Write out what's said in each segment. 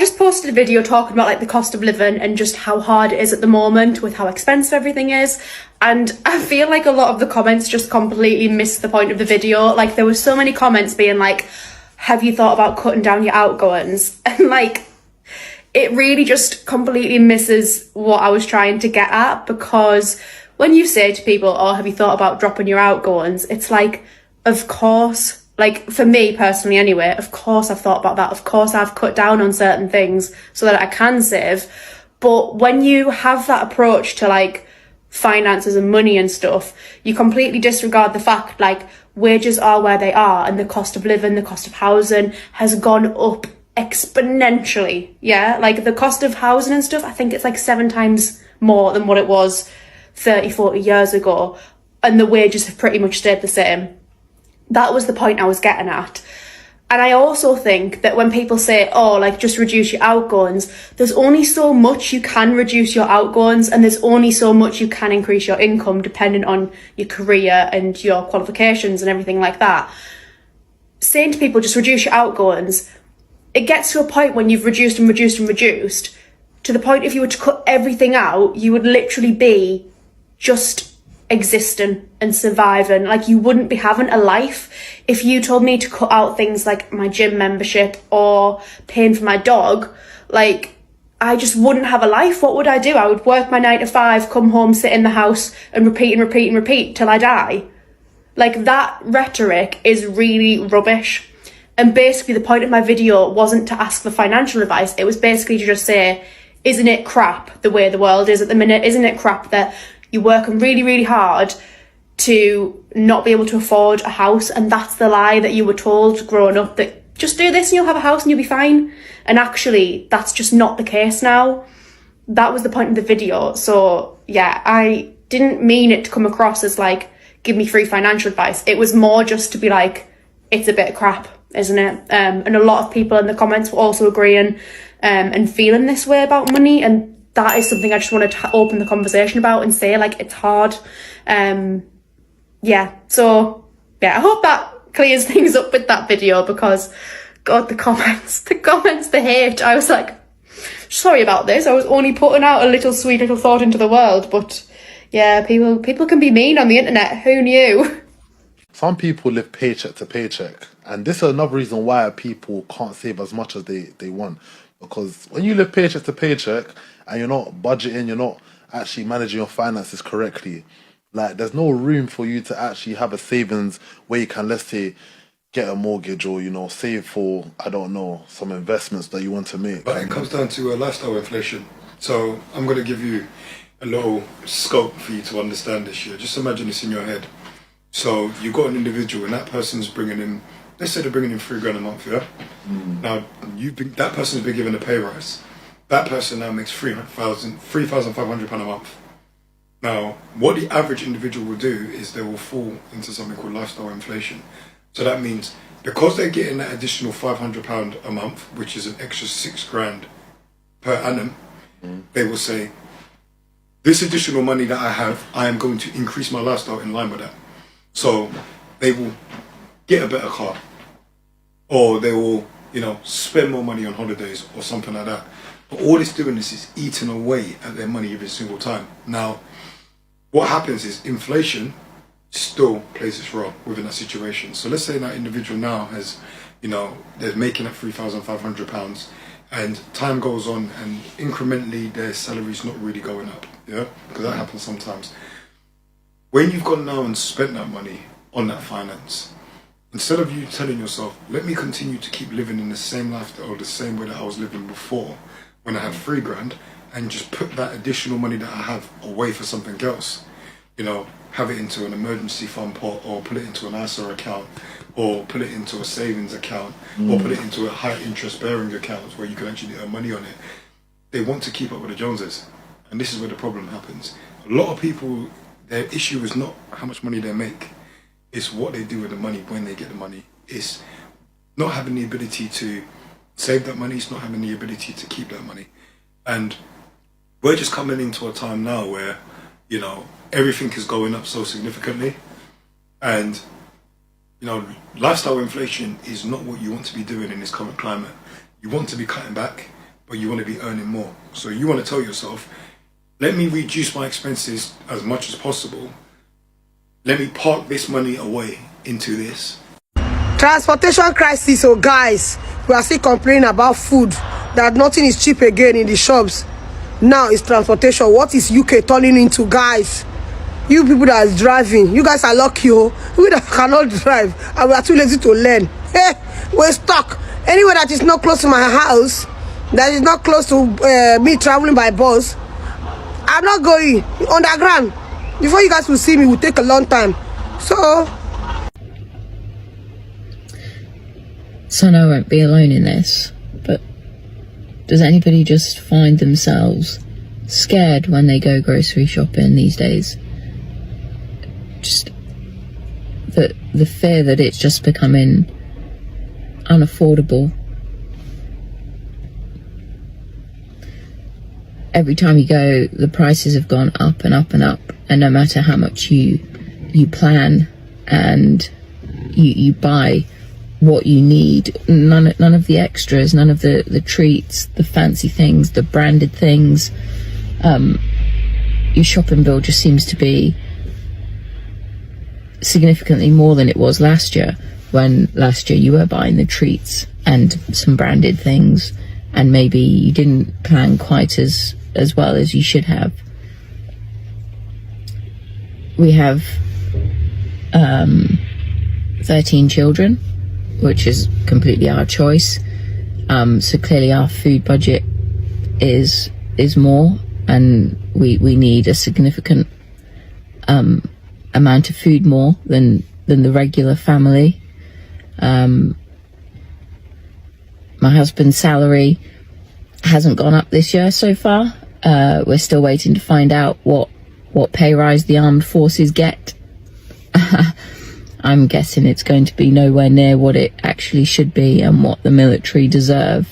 Just posted a video talking about like the cost of living and just how hard it is at the moment with how expensive everything is, and I feel like a lot of the comments just completely missed the point of the video. Like, there were so many comments being like, have you thought about cutting down your outgoings? And like, it really just completely misses what I was trying to get at, because when you say to people, oh, have you thought about dropping your outgoings, it's like, of course. Like, for me personally anyway, of course I've thought about that. Of course I've cut down on certain things so that I can save. But when you have that approach to like finances and money and stuff, you completely disregard the fact like wages are where they are, and the cost of living, the cost of housing has gone up exponentially. Yeah, like the cost of housing and stuff, I think it's like 7 times more than what it was 30-40 years ago, and the wages have pretty much stayed the same. That was the point I was getting at. And I also think that when people say, oh, like, just reduce your outgoings, there's only so much you can reduce your outgoings, and there's only so much you can increase your income depending on your career and your qualifications and everything like that. Saying to people, just reduce your outgoings, it gets to a point when you've reduced and reduced and reduced, to the point if you were to cut everything out, you would literally be just existing and surviving. Like, you wouldn't be having a life. If you told me to cut out things like my gym membership or paying for my dog, like, I just wouldn't have a life. What would I do? I would work my 9 to 5, come home, sit in the house and repeat and repeat and repeat till I die. Like, that rhetoric is really rubbish. And basically the point of my video wasn't to ask for financial advice. It was basically to just say, isn't it crap the way the world is at the minute? Isn't it crap that you're working really, really hard to not be able to afford a house, and that's the lie that you were told growing up, that just do this and you'll have a house and you'll be fine. And actually, that's just not the case now. That was the point of the video. So yeah, I didn't mean it to come across as like, give me free financial advice. It was more just to be like, it's a bit of crap, isn't it? And a lot of people in the comments were also agreeing and feeling this way about money, and that is something I just wanted to open the conversation about and say, like, it's hard. Yeah, so yeah, I hope that clears things up with that video, because God, the comments, the hate. I was like, sorry about this. I was only putting out a little sweet little thought into the world, but yeah, people can be mean on the internet. Who knew? Some people live paycheck to paycheck, and this is another reason why people can't save as much as they want. Because when you live paycheck to paycheck and you're not budgeting, you're not actually managing your finances correctly, like, there's no room for you to actually have a savings where you can, let's say, get a mortgage or, you know, save for, I don't know, some investments that you want to make. But it comes down to lifestyle inflation. So I'm going to give you a little scope for you to understand this year. Just imagine this in your head. So you've got an individual and that person's bringing in, let's say they're bringing in £3,000 a month, yeah? Now, that person's been given a pay rise. That person now makes £3,500 a month. Now, what the average individual will do is they will fall into something called lifestyle inflation. So that means because they're getting that additional £500 a month, which is an extra £6,000 per annum, they will say, this additional money that I have, I am going to increase my lifestyle in line with that. So they will get a better car, or they will, you know, spend more money on holidays or something like that. But all it's doing is eating away at their money every single time. Now, what happens is inflation still plays its role within that situation. So let's say that individual now has, you know, they're making that £3,500, and time goes on and incrementally their salary's not really going up, yeah? Because that happens sometimes. When you've gone now and spent that money on that finance, instead of you telling yourself, let me continue to keep living in the same lifestyle or the same way that I was living before when I had £3,000, and just put that additional money that I have away for something else, you know, have it into an emergency fund pot, or put it into an ISA account, or put it into a savings account, or put it into a high interest bearing account where you can actually earn money on it. They want to keep up with the Joneses, and this is where the problem happens. A lot of people, their issue is not how much money they make, it's what they do with the money when they get the money. It's not having the ability to save that money, it's not having the ability to keep that money. And we're just coming into a time now where, you know, everything is going up so significantly, and, you know, lifestyle inflation is not what you want to be doing in this current climate. You want to be cutting back, but you want to be earning more. So you want to tell yourself, let me reduce my expenses as much as possible. Let me park this money away into this. Transportation crisis, oh guys, we are still complaining about food, that nothing is cheap again in the shops. Now it's transportation. What is UK turning into, guys? You people that are driving, you guys are lucky, oh. We that cannot drive and we are too lazy to learn. Hey, we're stuck. Anywhere that is not close to my house, that is not close to me traveling by bus, I'm not going. Underground. Before you guys will see me, it will take a long time. So I won't be alone in this, but does anybody just find themselves scared when they go grocery shopping these days? Just the fear that it's just becoming unaffordable. Every time you go, the prices have gone up and up and up, and no matter how much you plan and you buy what you need, none of the extras, none of the treats, the fancy things, the branded things, your shopping bill just seems to be significantly more than it was last year, when last year you were buying the treats and some branded things, and maybe you didn't plan quite as well as you should have. We have 13 children, which is completely our choice. So clearly our food budget is more, and we need a significant amount of food more than the regular family. My husband's salary hasn't gone up this year so far. We're still waiting to find out what pay rise the armed forces get. I'm guessing it's going to be nowhere near what it actually should be and what the military deserve.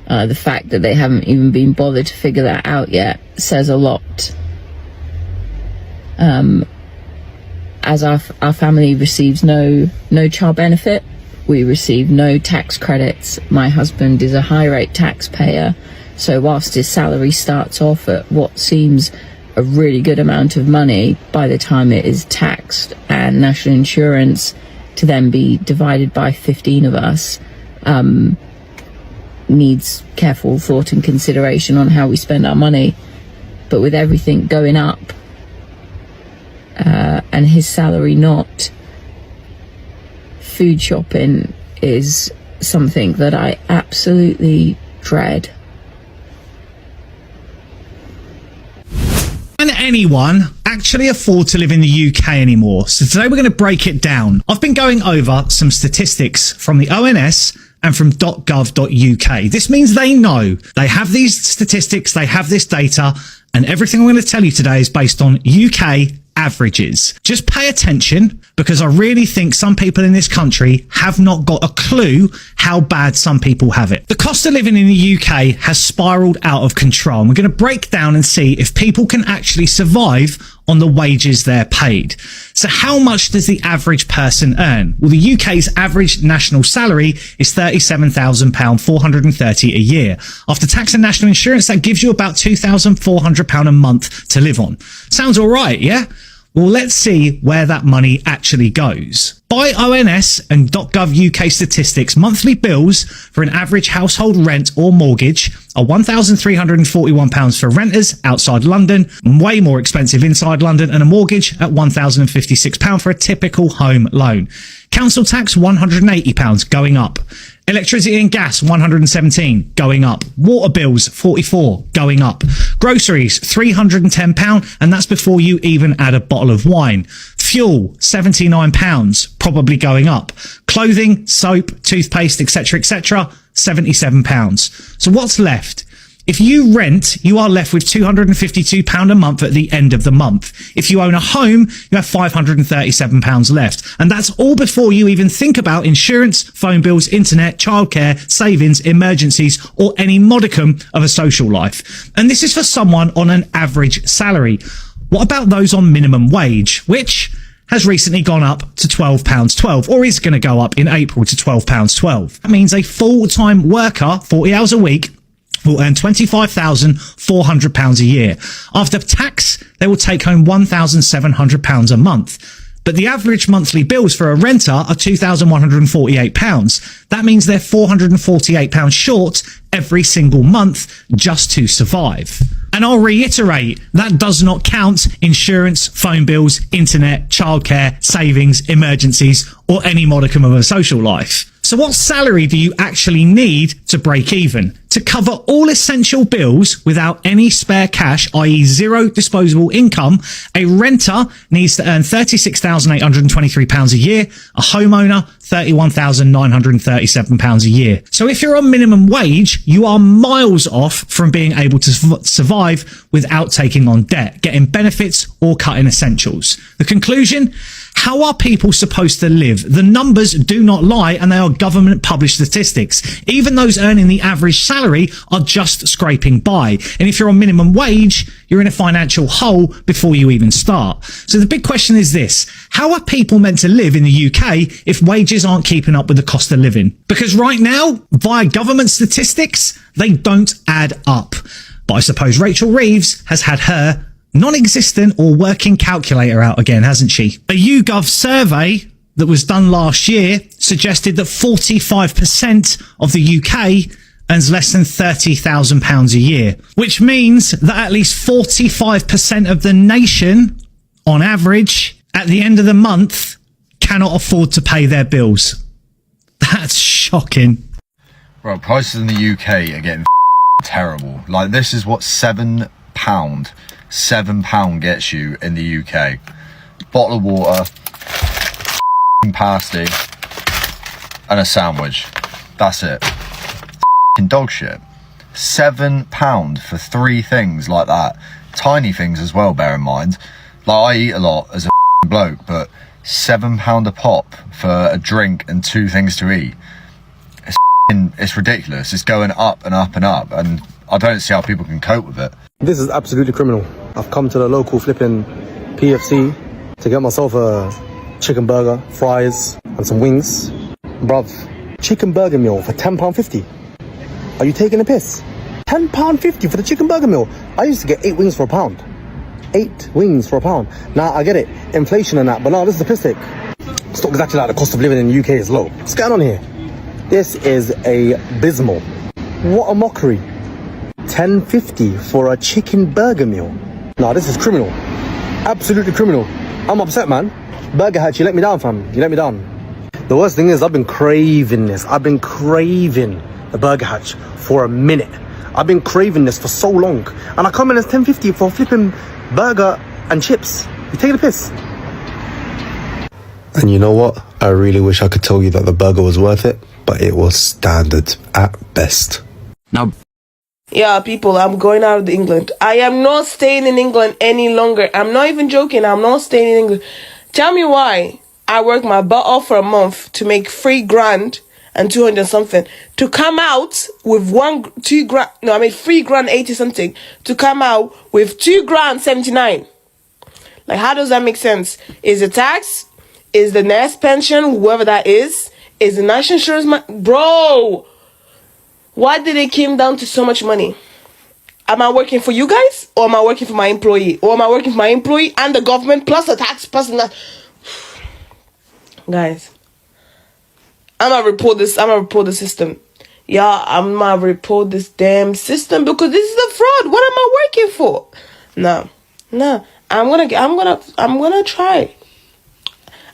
The fact that they haven't even been bothered to figure that out yet says a lot. As our family receives no child benefit, we receive no tax credits. My husband is a high rate taxpayer, so whilst his salary starts off at what seems a really good amount of money, by the time it is taxed and national insurance to then be divided by 15 of us, needs careful thought and consideration on how we spend our money. But with everything going up, and his salary not, food shopping is something that I absolutely dread. Can anyone actually afford to live in the UK anymore? So today we're going to break it down. I've been going over some statistics from the ONS and from .gov.uk. This means they know. They have these statistics, they have this data, and everything I'm going to tell you today is based on UK averages. Just pay attention, because I really think some people in this country have not got a clue how bad some people have it. The cost of living in the UK has spiraled out of control, and we're going to break down and see if people can actually survive on the wages they're paid. So how much does the average person earn? Well, the UK's average national salary is £37,430 a year. After tax and national insurance, that gives you about £2,400 a month to live on. Sounds all right, yeah? Well, let's see where that money actually goes. By ONS and .gov UK statistics, monthly bills for an average household rent or mortgage are £1,341 for renters outside London, way more expensive inside London, and a mortgage at £1,056 for a typical home loan. Council tax £180 going up. Electricity and gas £117 going up. Water bills £44 going up. Groceries £310, and that's before you even add a bottle of wine. Fuel £79, probably going up. Clothing, soap, toothpaste, etc., £77. So what's left? If you rent, you are left with £252 a month at the end of the month. If you own a home, you have £537 left. And that's all before you even think about insurance, phone bills, internet, childcare, savings, emergencies, or any modicum of a social life. And this is for someone on an average salary. What about those on minimum wage, which has recently gone up to £12.12, or is going to go up in April to £12.12. That means a full-time worker, 40 hours a week, will earn £25,400 a year. After tax, they will take home £1,700 a month. But the average monthly bills for a renter are £2,148. That means they're £448 short every single month just to survive. And I'll reiterate, that does not count insurance, phone bills, internet, childcare, savings, emergencies, or any modicum of a social life. So what salary do you actually need to break even? To cover all essential bills without any spare cash, i.e. zero disposable income, a renter needs to earn £36,823 a year, a homeowner £31,937 a year. So if you're on minimum wage, you are miles off from being able to survive without taking on debt, getting benefits or cutting essentials. The conclusion? How are people supposed to live? The numbers do not lie, and they are government published statistics. Even those earning the average salary are just scraping by. And if you're on minimum wage, you're in a financial hole before you even start. So the big question is this: how are people meant to live in the UK if wages aren't keeping up with the cost of living? Because right now, via government statistics, they don't add up. But I suppose Rachel Reeves has had her non-existent or working calculator out again, hasn't she? A YouGov survey that was done last year suggested that 45% of the UK earns less than £30,000 a year, which means that at least 45% of the nation, on average, at the end of the month, cannot afford to pay their bills. That's shocking. Bro, prices in the UK are getting terrible. Like, this is what £7 gets you in the UK. Bottle of water, pasty, and a sandwich. That's it. Dog shit. £7 for 3 things like that. Tiny things as well, bear in mind. Like, I eat a lot as a bloke, but £7 a pop for a drink and 2 things to eat. It's ridiculous. It's going up and up and up, and I don't see how people can cope with it. This is absolutely criminal. I've come to the local flipping PFC to get myself a chicken burger, fries, and some wings. Bruv, chicken burger meal for £10.50. Are you taking a piss? £10.50 for the chicken burger meal. I used to get 8 wings for £1. 8 wings for £1. Now, I get it, inflation and that, but no, this is a piss take. It's not exactly like the cost of living in the UK is low. What's going on here? This is abysmal. What a mockery. £10.50 for a chicken burger meal. Nah, this is criminal. Absolutely criminal. I'm upset, man. Burger Hatch, you let me down, fam. You let me down. The worst thing is I've been craving this. I've been craving the Burger Hatch for a minute. I've been craving this for so long. And I come in as £10.50 for a flipping burger and chips. You taking a piss? And you know what? I really wish I could tell you that the burger was worth it, but it was standard at best. Now, yeah, people, I'm going out of England. I am not staying in England any longer. I'm not even joking. I'm not staying in England. Tell me why I worked my butt off for a month to make £3,000 and 200 something to come out with 3,080 something to come out with £2,079. Like, how does that make sense? Is the tax? Is the nest pension? Whoever that is the national insurance bro? Why did it came down to so much money? Am I working for you guys, or am I working for my employee, or am I working for my employee and the government plus the tax plus that? Guys, I'm gonna report this. I'm gonna report the system. Yeah, I'm gonna report this damn system because this is a fraud. What am I working for? No. I'm gonna try.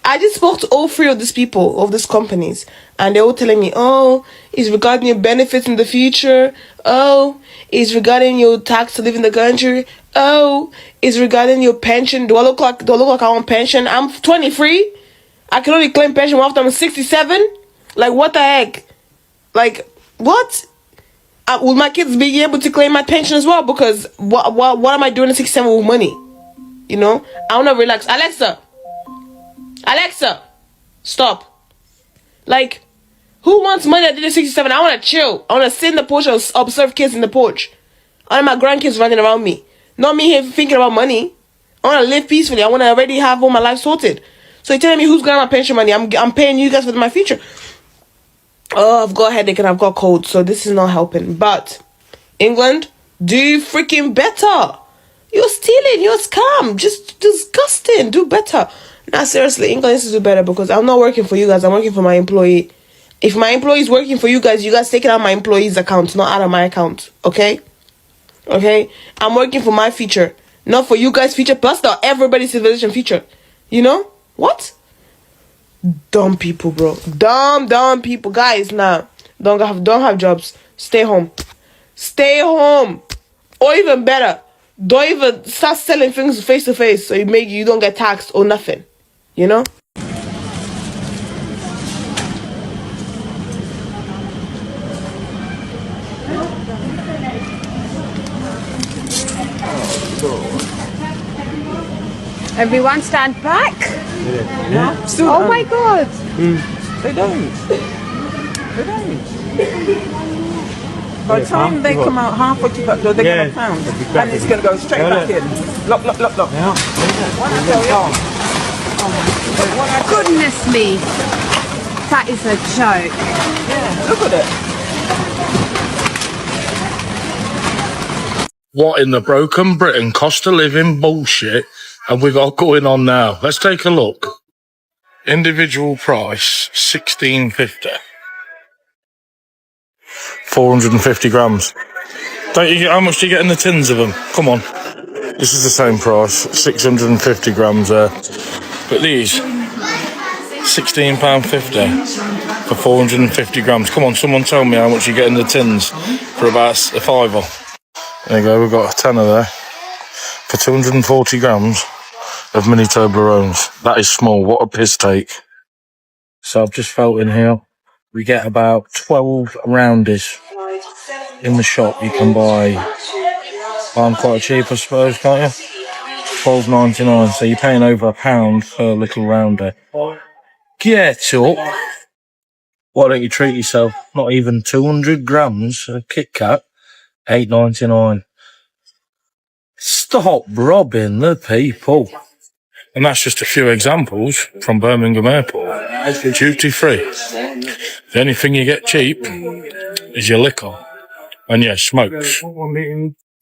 I just spoke to all 3 of these people, of these companies, and they're all telling me, oh, it's regarding your benefits in the future. Oh, it's regarding your tax to live in the country. Oh, it's regarding your pension. Do I look like I want pension? I'm 23. I can only claim pension after I'm 67. Like, what the heck? Like, what? Will my kids be able to claim my pension as well? Because what am I doing at 67 with money? You know, I want to relax. Alexa, stop. Like, who wants money at 67? I want to chill. I want to sit in the porch and observe kids in the porch. I want my grandkids running around me. Not me here thinking about money. I want to live peacefully. I want to already have all my life sorted. So you're telling me who's got my pension money? I'm paying you guys for my future. Oh, I've got a headache and I've got cold, so this is not helping. But England, do freaking better. You're stealing, you're a scam. Just disgusting. Do better. Nah, seriously, England needs to do better because I'm not working for you guys. I'm working for my employee. If my employee is working for you guys take it out of my employee's account, not out of my account. Okay? Okay? I'm working for my future, not for you guys' future, plus the everybody's civilization future. You know? What? Dumb people, bro. Dumb people. Guys, nah. Don't have jobs. Stay home. Stay home. Or even better, don't even start selling things face to face so you don't get taxed or nothing. You know? Everyone stand back. Yeah. Oh my god. They don't. By the time they come out halfway to that door, they're going to pound. And it's going to go straight back in. Lock. Yeah. Goodness me. That is a joke. Yeah, look at it. What in the broken Britain cost of living bullshit have we got going on now? Let's take a look. Individual price, $16.50. 450 grams. How much do you get in the tins of them? Come on. This is the same price, 650 grams there. But these, £16.50 for 450 grams. Come on, someone tell me how much you get in the tins for about a fiver. There you go, we've got a tenner there for 240 grams of mini Toblerones. That is small. What a piss take. So I've just felt in here. We get about 12 roundies in the shop. You can buy them quite cheap, I suppose, can't you? $12.99. So you're paying over £1 per little rounder. Get up. Why don't you treat yourself? Not even 200 grams of Kit Kat. $8.99. Stop robbing the people. And that's just a few examples from Birmingham Airport. Duty free. The only thing you get cheap is your liquor. And yeah, smokes.